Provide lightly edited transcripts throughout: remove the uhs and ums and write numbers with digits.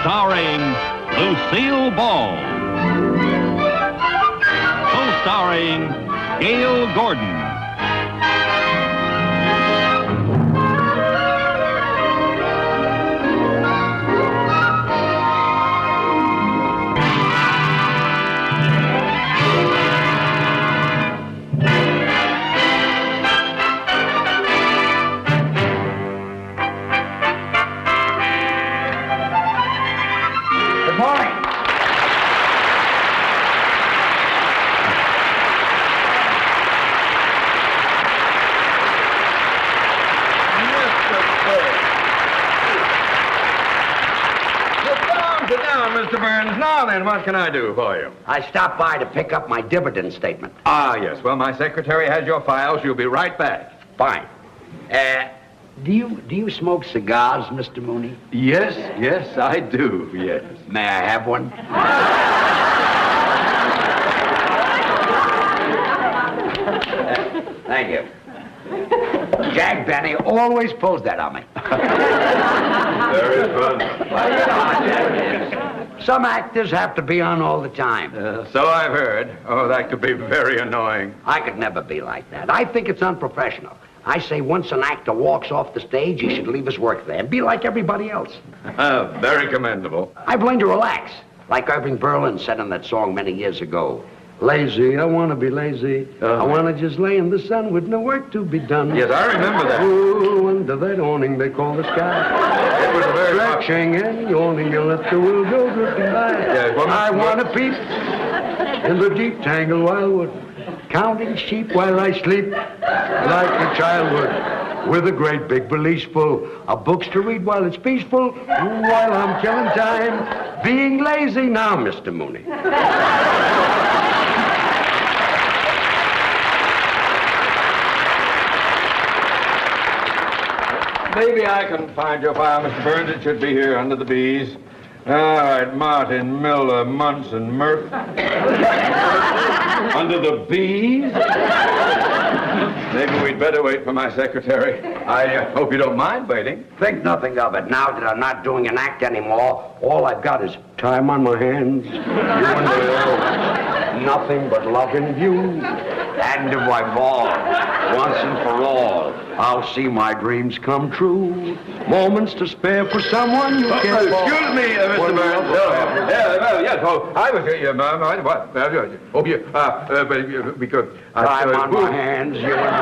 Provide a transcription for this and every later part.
Starring Lucille Ball. Co-starring Gail Gordon. Good morning. Sit down, Mr. Burns. Now then, what can I do for you? I stopped by to pick up my dividend statement. Ah, yes. Well, my secretary has your files. She'll be right back. Fine. Do you smoke cigars, Mr. Mooney? Yes, I do, yes. May I have one? Thank you. Jack Benny always pulls that on me. Very fun. Well, you know how that is. Some actors have to be on all the time. So I've heard. Oh, that could be very annoying. I could never be like that. I think it's unprofessional. I say once an actor walks off the stage, he should leave his work there and be like everybody else. Very commendable. I've learned to relax, like Irving Berlin said in that song many years ago. Lazy, I want to be lazy. I want to just lay in the sun with no work to be done. Yes, I remember that. Oh, under that awning they call the sky. It was a very... Stretching and yawning and let the world go drifting by. Yes, well, I want to peep in the deep tangled wildwood, counting sheep while I sleep, like a child would, with a great big valise full of books to read while it's peaceful, while I'm killing time, being lazy now, Mr. Mooney. Maybe I can find your file, Mr. Burns. It should be here under the B's. All right, Martin, Miller, Munson, Murph. Under the B's? Maybe we'd better wait for my secretary. I hope you don't mind waiting. Think nothing of it. Now that I'm not doing an act anymore, all I've got is time on my hands. You and me, nothing but love in view. And if I fall, once and for all, I'll see my dreams come true. Moments to spare for someone you can't fall. Excuse me, Mr. Burns. Yes, oh, I was here, what? Hope you, but we could... Time on my hands, you and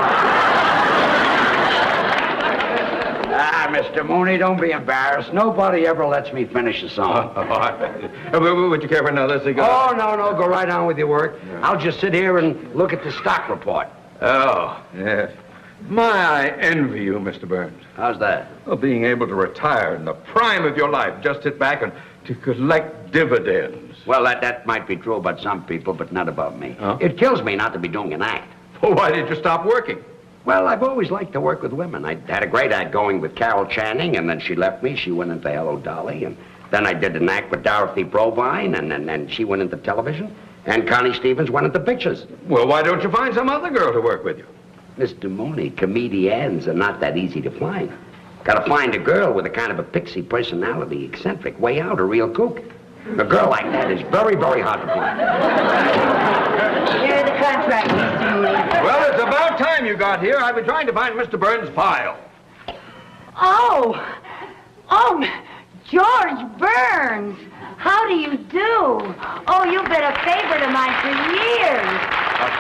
Mr. Mooney, don't be embarrassed. Nobody ever lets me finish a song. Would you care for another cigar? Oh, no, go right on with your work. Yeah. I'll just sit here and look at the stock report. Oh, yes. I envy you, Mr. Burns. How's that? Well, being able to retire in the prime of your life, just sit back and to collect dividends. Well, that might be true about some people, but not about me. Huh? It kills me not to be doing an act. Well, why did you stop working? Well, I've always liked to work with women. I had a great act going with Carol Channing, and then she left me. She went into Hello, Dolly, and then I did an act with Dorothy Provine, and then she went into television, and Connie Stevens went into pictures. Well, why don't you find some other girl to work with you? Mr. Mooney, comedians are not that easy to find. Got to find a girl with a kind of a pixie personality, eccentric, way out, a real kook. A girl like that is very, very hard to find. Here's the contract, Mr. Mooney. Well, it's about time you got here. I've been trying to find Mr. Burns' file. Oh, George Burns. How do you do? Oh, you've been a favorite of mine for years.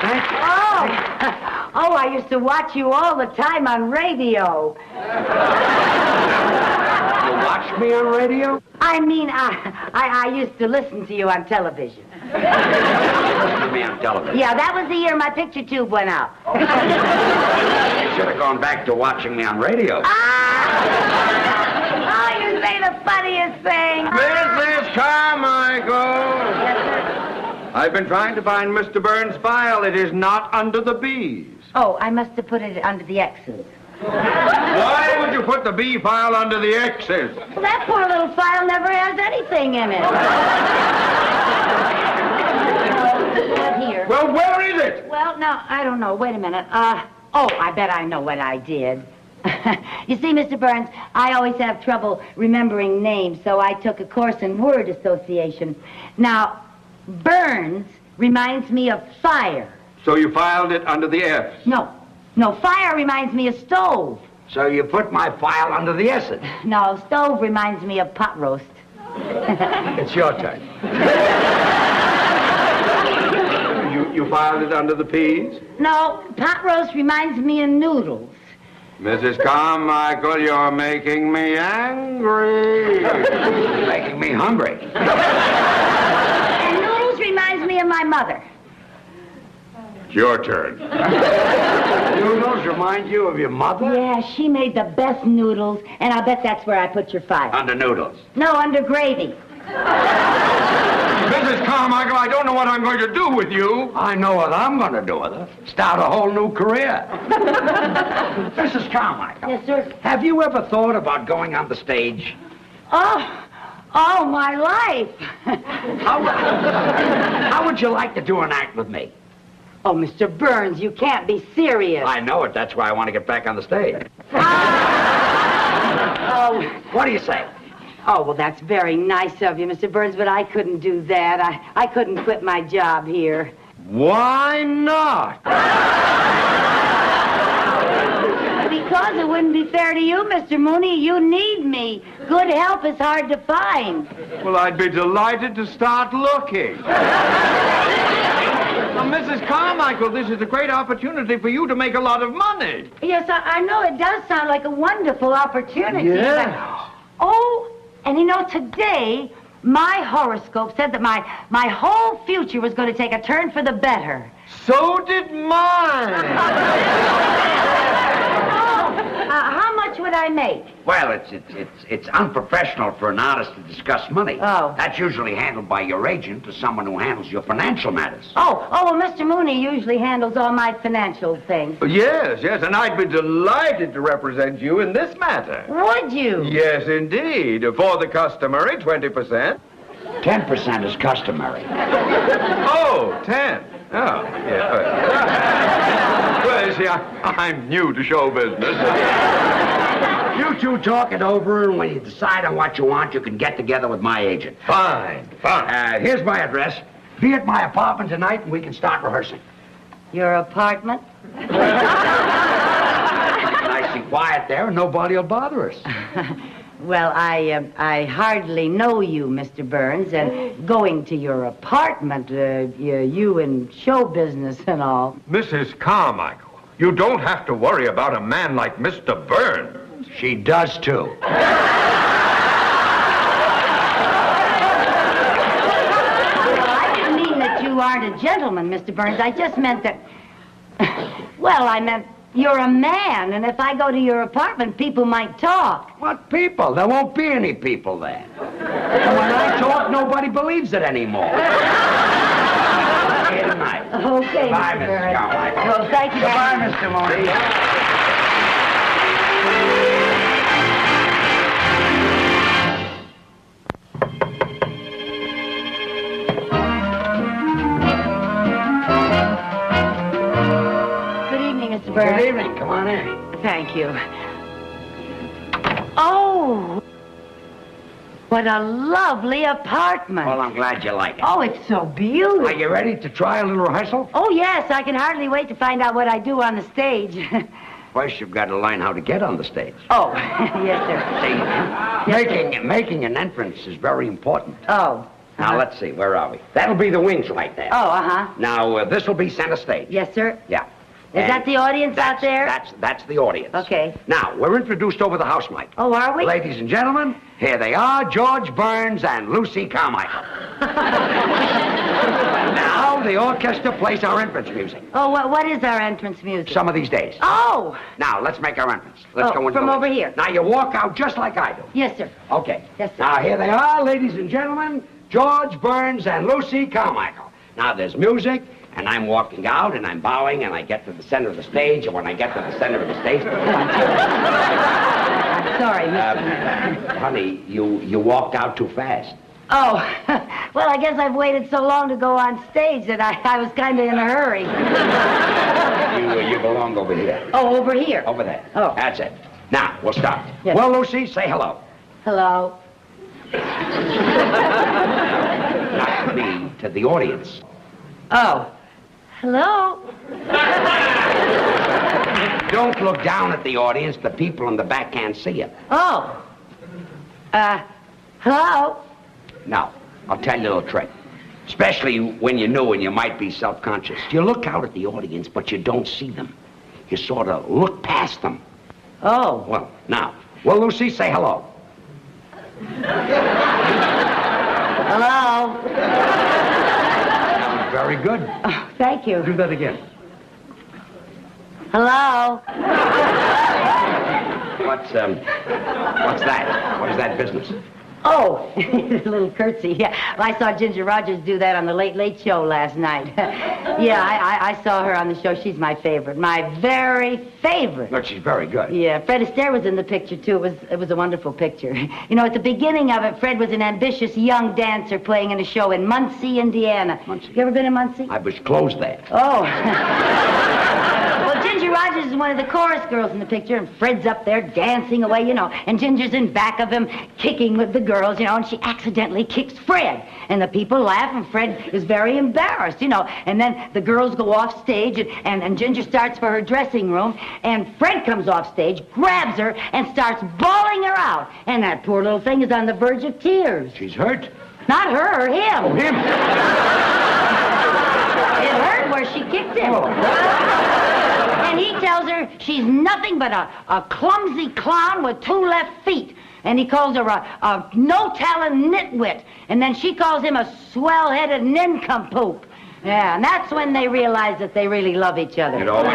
Thank you. Oh, I used to watch you all the time on radio. You watch me on radio? I mean, I used to listen to you on television. Listen to me on television. Yeah, that was the year my picture tube went out. You should have gone back to watching me on radio. Oh, you say the funniest thing. Mrs. Carmichael! Yes, sir. I've been trying to find Mr. Burns' file. It is not under the B's. Oh, I must have put it under the X's. Why would you put the B file under the X's? Well, that poor little file never has anything in it. Not here. Well, where is it? Well, no, I don't know. Wait a minute. I bet I know what I did. You see, Mr. Burns, I always have trouble remembering names, so I took a course in word association. Now, Burns reminds me of fire. So you filed it under the F? No, fire reminds me of stove. So you put my file under the S's. No, stove reminds me of pot roast. It's your turn. You filed it under the P's? No, pot roast reminds me of noodles. Mrs. Carmichael, you're making me angry. You're making me hungry. And noodles reminds me of my mother. It's your turn. Noodles remind you of your mother? Yeah, she made the best noodles, and I bet that's where I put your file. Under noodles. No, under gravy. Mrs. Carmichael, I don't know what I'm going to do with you. I know what I'm going to do with her. Start a whole new career. Mrs. Carmichael. Yes, sir. Have you ever thought about going on the stage? Oh, my life. How would you like to do an act with me? Oh, Mr. Burns, you can't be serious. I know it. That's why I want to get back on the stage. Oh. What do you say? Oh, well, that's very nice of you, Mr. Burns, but I couldn't do that. I couldn't quit my job here. Why not? Because it wouldn't be fair to you, Mr. Mooney. You need me. Good help is hard to find. Well, I'd be delighted to start looking. Now, Mrs. Carmichael, this is a great opportunity for you to make a lot of money. Yes, I know it does sound like a wonderful opportunity. Yeah. But, oh, and you know, today, my horoscope said that my whole future was going to take a turn for the better. So did mine. How much would I make? Well, it's unprofessional for an artist to discuss money. Oh. That's usually handled by your agent or someone who handles your financial matters. Oh, well, Mr. Mooney usually handles all my financial things. Yes, and I'd be delighted to represent you in this matter. Would you? Yes, indeed. For the customary 20%. 10% is customary. Oh, 10. Oh, yeah. Well, you see, I'm new to show business. You two talk it over, and when you decide on what you want, you can get together with my agent. Fine. Here's my address. Be at my apartment tonight, and we can start rehearsing. Your apartment? Nice and quiet there, and nobody will bother us. Well, I hardly know you, Mr. Burns, and going to your apartment, you in show business and all. Mrs. Carmichael, you don't have to worry about a man like Mr. Burns. She does, too. I didn't mean that you aren't a gentleman, Mr. Burns. I just meant that... Well, I meant you're a man, and if I go to your apartment, people might talk. What people? There won't be any people there. And when I talk, nobody believes it anymore. Here tonight. Okay, Bye, Mr. Mrs. Burns. Carmichael. Well, thank you. Goodbye, Mr. Mooney. Mr. Burns. Good evening. Come on in. Thank you. Oh, what a lovely apartment. Well, I'm glad you like it. Oh, it's so beautiful. Are you ready to try a little rehearsal? Oh, yes. I can hardly wait to find out what I do on the stage. First, you've got to learn how to get on the stage. Oh, yes, sir. See, making an entrance is very important. Oh. Now, let's see. Where are we? That'll be the wings right there. Oh, uh-huh. Now, this will be center stage. Yes, sir. Yeah. Is that the audience out there? That's the audience. Okay. Now, we're introduced over the house mic. Oh, are we? Ladies and gentlemen, here they are, George Burns and Lucy Carmichael. Now, the orchestra plays our entrance music. Oh, what is our entrance music? Some of these days. Oh! Now, let's make our entrance. Let's go into from the over list. here. Now, you walk out just like I do. Yes, sir. Okay. Yes, sir. Now, here they are, ladies and gentlemen, George Burns and Lucy Carmichael. Now, there's music, and I'm walking out, and I'm bowing, and I get to the center of the stage, and when I get to the center of the stage... I'm sorry, Mr. Honey, you walked out too fast. Oh, well, I guess I've waited so long to go on stage that I was kind of in a hurry. You belong over here. Oh, over here? Over there. Oh. That's it. Now, we'll start. Yes. Well, Lucy, say hello. Hello. Not to me, to the audience. Oh. Hello. Don't look down at the audience. The people in the back can't see you. Oh. Hello. Now, I'll tell you a little trick. Especially when you're new and you might be self-conscious. You look out at the audience, but you don't see them. You sort of look past them. Oh. Well, now. Well, Lucy, say hello. Hello. That was very good. Oh, thank you. Do that again. Hello. What's that? What is that business? Oh, a little curtsy. Yeah, well, I saw Ginger Rogers do that on the Late Late Show last night. Yeah, I saw her on the show. She's my favorite. My very favorite. Look, she's very good. Yeah, Fred Astaire was in the picture, too. It was a wonderful picture. You know, at the beginning of it, Fred was an ambitious young dancer playing in a show in Muncie, Indiana. Muncie. You ever been in Muncie? I was closed there. Oh. Well, Ginger Rogers is one of the chorus girls in the picture, and Fred's up there dancing away, you know, and Ginger's in back of him kicking with the girls, you know, and she accidentally kicks Fred. And the people laugh, and Fred is very embarrassed, you know. And then the girls go off stage, and Ginger starts for her dressing room, and Fred comes off stage, grabs her, and starts bawling her out. And that poor little thing is on the verge of tears. She's hurt? Not her, him. Oh, him. It hurt where she kicked him. Oh. And he tells her she's nothing but a clumsy clown with 2 left feet. And he calls her a no-talent nitwit. And then she calls him a swell-headed nincompoop. Yeah, and that's when they realize that they really love each other. It always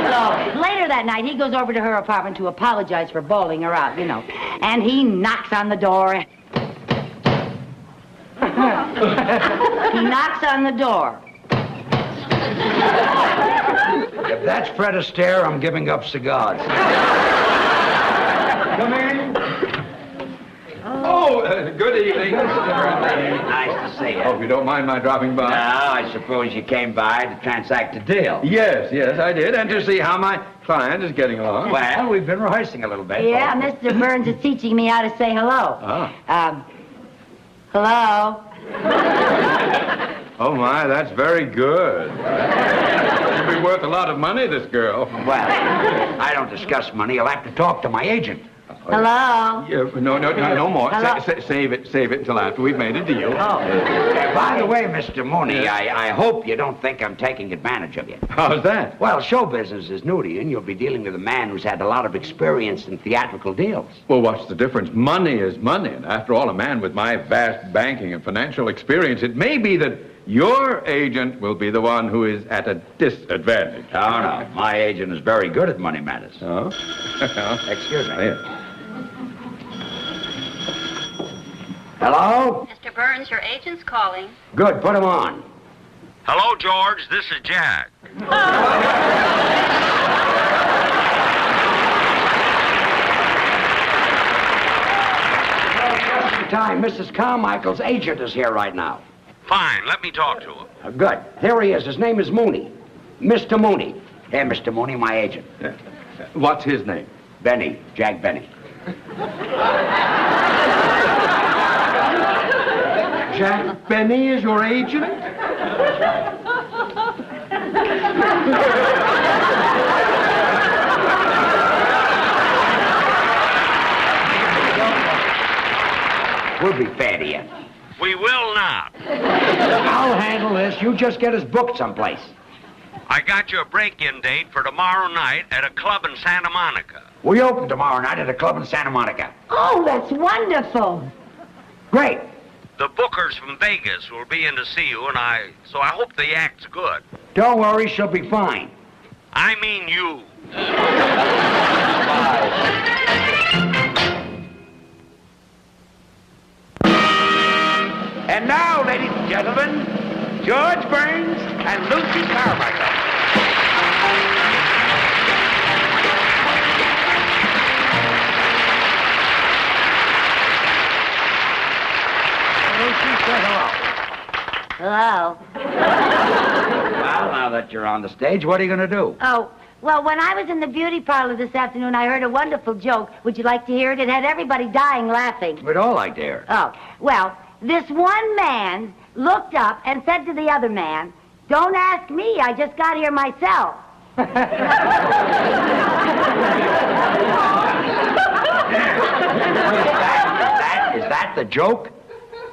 So later that night, he goes over to her apartment to apologize for bawling her out, you know. And he knocks on the door. He knocks on the door. If that's Fred Astaire, I'm giving up cigars. Come in. Oh, good evening. Nice to see you. Hope you don't mind my dropping by. Now, I suppose you came by to transact a deal. Yes, I did, and to see how my client is getting along. Well, we've been rehearsing a little bit. Yeah, Mr. Burns is teaching me how to say hello. Hello. Oh, my, that's very good. She'll be worth a lot of money, this girl. Well, I don't discuss money. You'll have to talk to my agent. Hello. Yeah, no more. Hello? Save it until after we've made a deal. Oh. By the way, Mr. Mooney, I hope you don't think I'm taking advantage of you. How's that? Well, show business is new to you, and you'll be dealing with a man who's had a lot of experience in theatrical deals. Well, what's the difference? Money is money, and after all, a man with my vast banking and financial experience, it may be that your agent will be the one who is at a disadvantage. Oh, no. My agent is very good at money matters. Oh? Excuse me. Yeah. Hello? Mr. Burns, your agent's calling. Good. Put him on. Hello, George. This is Jack. Just in time. Mrs. Carmichael's agent is here right now. Fine. Let me talk to him. Good. Here he is. His name is Mooney. Mr. Mooney. Here, Mr. Mooney, my agent. What's his name? Benny. Jack Benny. Jack Benny is your agent? We'll be fair to you. We will not. I'll handle this. You just get us booked someplace. I got you a break-in date for tomorrow night at a club in Santa Monica. We open tomorrow night at a club in Santa Monica. Oh, that's wonderful. Great. The bookers from Vegas will be in to see you, so I hope the act's good. Don't worry, she'll be fine. I mean you. And now, ladies and gentlemen, George Burns and Lucy Carmichael. Lucy, say hello. Hello. Well, now that you're on the stage, what are you going to do? Oh, Well, when I was in the beauty parlor this afternoon, I heard a wonderful joke. Would you like to hear it? It had everybody dying laughing. We'd all like to hear. Oh, well, this one man looked up and said to the other man, "Don't ask me, I just got here myself." Is that the joke?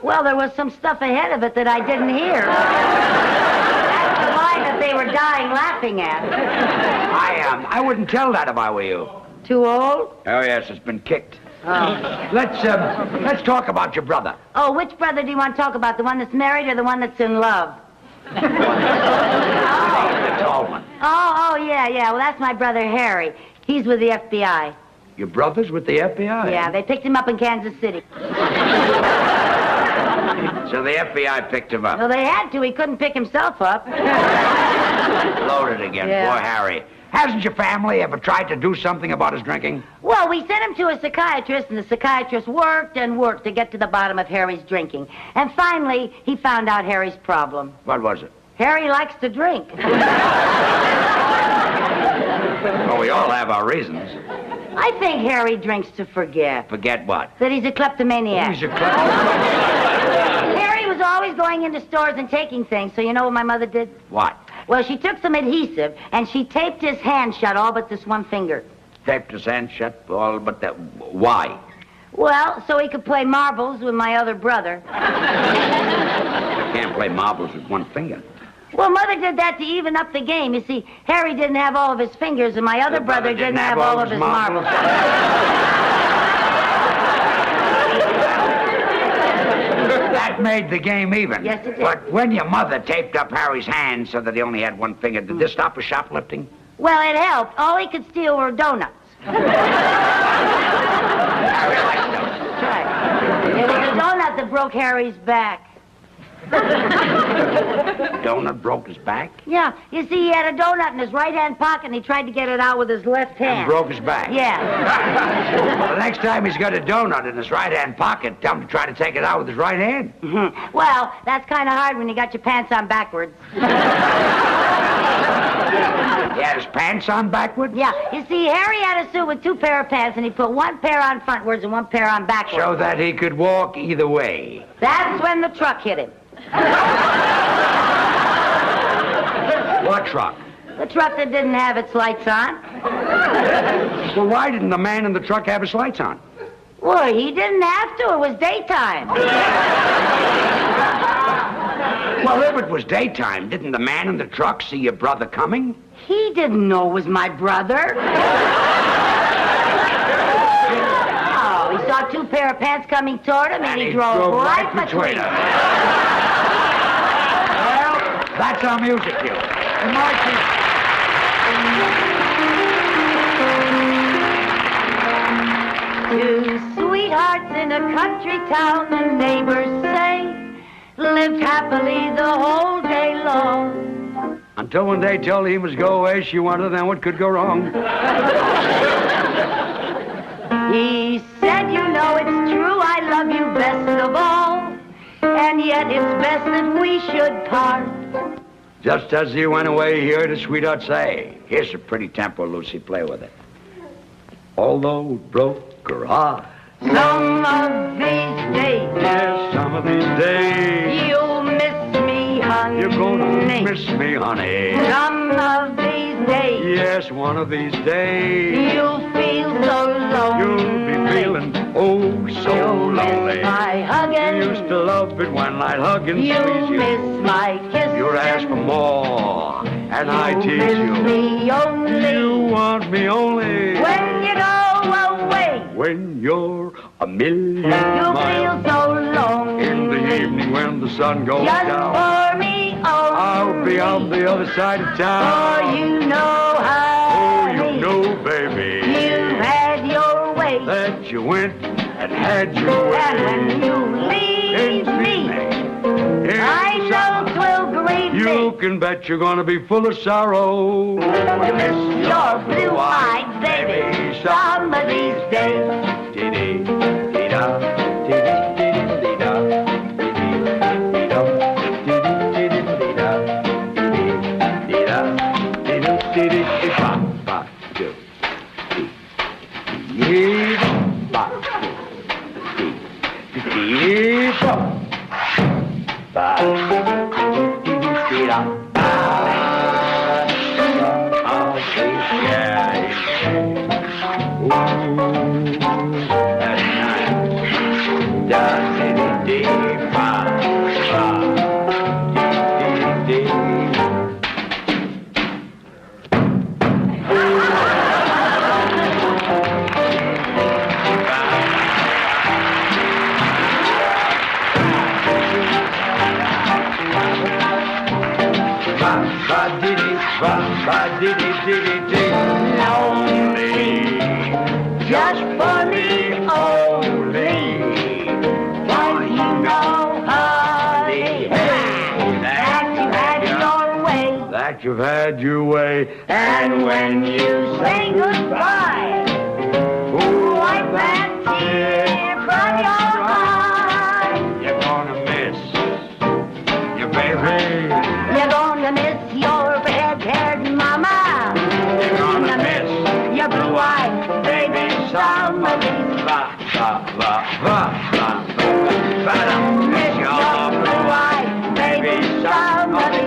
Well, there was some stuff ahead of it that I didn't hear. That's the line that they were dying laughing at. I wouldn't tell that if I were you. Too old? Oh, yes, it's been kicked. Oh. Let's talk about your brother. Oh, which brother do you want to talk about? The one that's married or the one that's in love? The tall one. Oh, yeah. Well, that's my brother Harry. He's with the FBI. Your brother's with the FBI? Yeah, they picked him up in Kansas City. So the FBI picked him up. Well, they had to. He couldn't pick himself up. Loaded again. Yeah. Poor Harry. Hasn't your family ever tried to do something about his drinking? Well, we sent him to a psychiatrist, and the psychiatrist worked and worked to get to the bottom of Harry's drinking. And finally, he found out Harry's problem. What was it? Harry likes to drink. Well, we all have our reasons. I think Harry drinks to forget. Forget what? That he's a kleptomaniac. He's a kleptomaniac. Harry was always going into stores and taking things, so you know what my mother did? What? Well, she took some adhesive, and she taped his hand shut all but this one finger. Taped his hand shut all but that. Why? Well, so he could play marbles with my other brother. You can't play marbles with one finger. Well, Mother did that to even up the game. You see, Harry didn't have all of his fingers, and my other brother didn't have all of his marbles. That made the game even. Yes, it did. But when your mother taped up Harry's hand so that he only had one finger, did this stop his shoplifting? Well, it helped. All he could steal were donuts. Harry likes donuts. That's right. It was a donut that broke Harry's back. Donut broke his back? Yeah, you see, he had a donut in his right-hand pocket, and he tried to get it out with his left hand. And broke his back? Yeah. Well, the next time he's got a donut in his right-hand pocket, tell him to try to take it out with his right hand. Well, that's kind of hard when you got your pants on backwards. He had his pants on backward? Yeah, you see, Harry had a suit with two pair of pants, and he put one pair on frontwards and one pair on backwards. So that he could walk either way. That's when the truck hit him. What truck? The truck that didn't have its lights on. Well, why didn't the man in the truck have his lights on? Well, he didn't have to. It was daytime. Well, if it was daytime, didn't the man in the truck see your brother coming? He didn't know it was my brother. Oh, he saw two pair of pants coming toward him, and he drove right between them. Well, that's our music cue. And Marcy. Two sweethearts in a country town, the neighbors say, lived happily the whole day long. Until one day told he must go away, she wondered then what could go wrong. He said, you know it's true, I love you best of all, and yet it's best that we should part. Just as he went away, he heard his sweetheart say, here's a pretty tempo, Lucy, play with it. Although it broke her heart. Some of these days, Yes, some of these days, you'll miss me, honey. you're gonna miss me, honey. Some of these days, Yes, one of these days, you'll feel so lonely. you'll be feeling oh so You'll lonely. miss my You hugging. used to love it when I'd hug and You'll squeeze you. miss my kissing. You'd ask for more, and I You'll tease miss you. me only You want me only when you go away. when you're a million You'll feel miles. so lonely. In the evening when the sun goes Just down, for me only. I'll be on the other side of For town. you know, Oh, honey, you know, baby, you've had your way. that you went and had your way. And when you leave me, I know 'twill grieve You me. can bet you're gonna be full of sorrow. You miss Your blue-eyed baby, some of these days. Dee-dee-dee-da, dee-dee-dee-dee-da, dee-dee-dee-dum, dee-dee-dee-dee-da, dee-dee-dee-da, dee-dee-dee-dee-da. Lonely, just for me only. Don't you know, honey, that you've had your way. That you've had your way. And when you say goodbye, wipe that tear from your eye. You're gonna miss your baby. You're gonna miss your red-haired mama. You're gonna miss your blue-eyed baby. Some of these miss your blue-eyed baby. Some of these.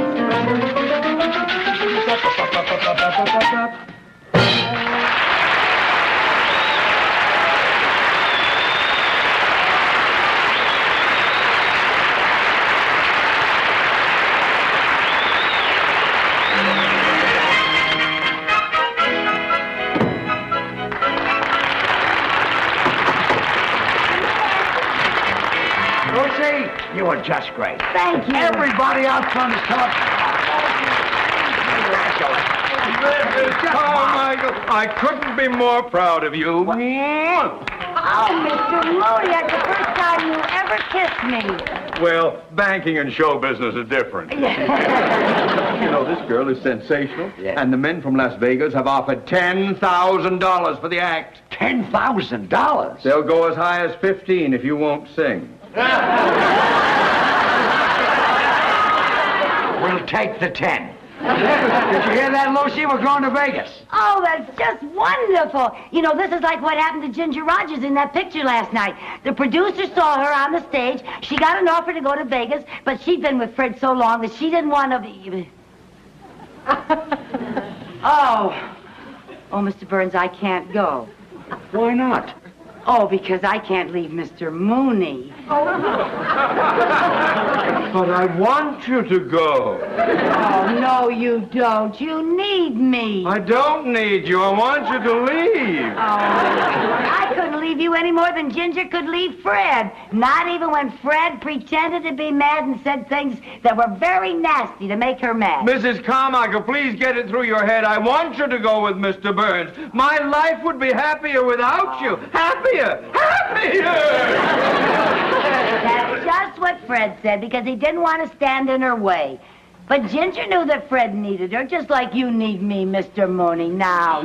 Lucy, you were just great. Thank you. Everybody out front is talking. Carmichael, I couldn't be more proud of you. Oh, Mr. Mooney, that's the first time you ever kissed me. Well, banking and show business is different. You know, this girl is sensational, and the men from Las Vegas have offered $10,000 for the act. $10,000? They'll go as high as 15 if you won't sing. We'll take the 10. Did you hear that, Lucy? We're going to Vegas. Oh, that's just wonderful. You know, this is like what happened to Ginger Rogers in that picture last night. The producer saw her on the stage. She got an offer to go to Vegas, but she'd been with Fred so long that she didn't want to... Oh, Mr. Burns, I can't go. Why not? Oh, because I can't leave Mr. Mooney. But I want you to go. Oh, no, you don't. You need me. I don't need you. I want you to leave. Oh, I couldn't leave you any more than Ginger could leave Fred. Not even when Fred pretended to be mad and said things that were very nasty to make her mad. Mrs. Carmichael, please get it through your head. I want you to go with Mr. Burns. My life would be happier without you. Happier! Happier! That's just what Fred said, because he didn't want to stand in her way. But Ginger knew that Fred needed her, just like you need me, Mr. Mooney. Now.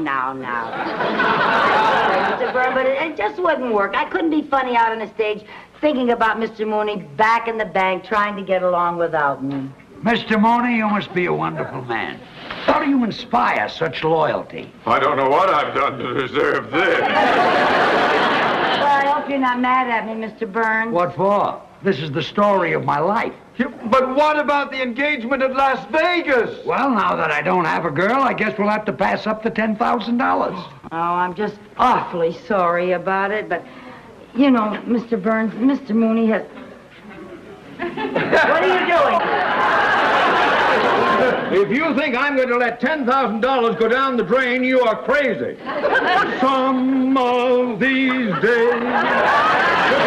Mr. Burns, but it just wouldn't work. I couldn't be funny out on the stage thinking about Mr. Mooney back in the bank trying to get along without me. Mr. Mooney, you must be a wonderful man. How do you inspire such loyalty? I don't know what I've done to deserve this. Well, I hope you're not mad at me, Mr. Burns. What for? This is the story of my life. But what about the engagement at Las Vegas? Well, now that I don't have a girl, I guess we'll have to pass up the $10,000. Oh, I'm just awfully sorry about it, but, you know, Mr. Burns, Mr. Mooney has... What are you doing? If you think I'm going to let $10,000 go down the drain, you are crazy. Some of these days...